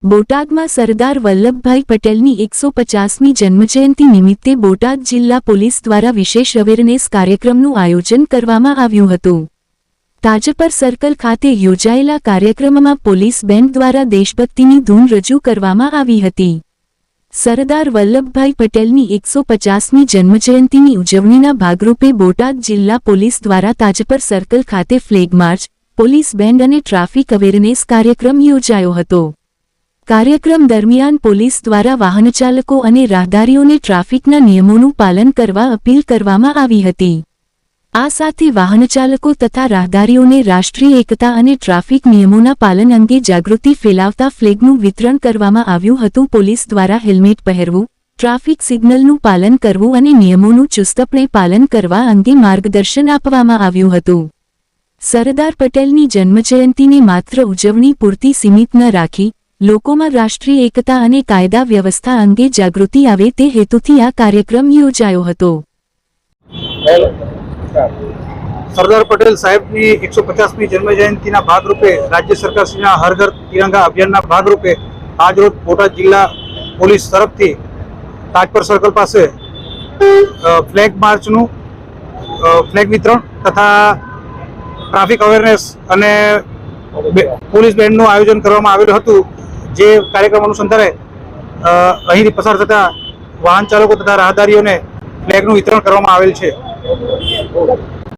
બોટાદમાં સરદાર વલ્લભભાઈ પટેલની 150મી જન્મજયંતિ નિમિત્તે બોટાદ જિલ્લા પોલીસ દ્વારા વિશેષ અવેરનેસ કાર્યક્રમનું આયોજન કરવામાં આવ્યું હતું। તાજપર સર્કલ ખાતે યોજાયેલા કાર્યક્રમમાં પોલીસ બેન્ડ દ્વારા દેશભક્તિની ધૂન રજૂ કરવામાં આવી હતી। સરદાર વલ્લભભાઈ પટેલની 150મી જન્મજયંતિની ઉજવણીના ભાગરૂપે બોટાદ જિલ્લા પોલીસ દ્વારા તાજપર સર્કલ ખાતે ફ્લેગ માર્ચ, પોલીસ બેન્ડ અને ટ્રાફિક અવેરનેસ કાર્યક્રમ યોજાયો હતો। કાર્યક્રમ દરમિયાન પોલીસ દ્વારા વાહનચાલકો અને રાહદારીઓને ટ્રાફિકના નિયમોનું પાલન કરવા અપીલ કરવામાં આવી હતી। આ સાથે વાહનચાલકો તથા રાહદારીઓને રાષ્ટ્રીય એકતા અને ટ્રાફિક નિયમોના પાલન અંગે જાગૃતિ ફેલાવતા ફ્લેગનું વિતરણ કરવામાં આવ્યું હતું। પોલીસ દ્વારા હેલ્મેટ પહેરવું, ટ્રાફિક સિગ્નલનું પાલન કરવું અને નિયમોનું ચુસ્તપણે પાલન કરવા અંગે માર્ગદર્શન આપવામાં આવ્યું હતું। સરદાર પટેલની જન્મજયંતિને માત્ર ઉજવણી પૂરતી સીમિત ન રાખી લોકોમાં રાષ્ટ્રીય એકતા અને કાયદા વ્યવસ્થા અંગે જાગૃતિ આવે તે હેતુથી આ કાર્યક્રમ યોજાયો હતો। સરદાર પટેલ સાહેબની 150મી જન્મજયંતિના ભાગરૂપે રાજ્ય સરકારશ્રીના હર ઘર તિરંગા અભિયાનના ભાગરૂપે આજરોજ બોટાદ જિલ્લા પોલીસ તરફથી તાજપર સર્કલ પાસે ફ્લેગ માર્ચનું ફ્લેગ વિતરણ તથા ટ્રાફિક અવેરનેસ અને પોલીસ બેન્ડનું આયોજન કરવામાં આવેલું હતું। જે કાર્યક્રમ અનુસંધાને અહીંથી પસાર થતા વાહન ચાલકો તથા રાહદારીઓને ફ્લેગનું વિતરણ કરવામાં આવેલ છે।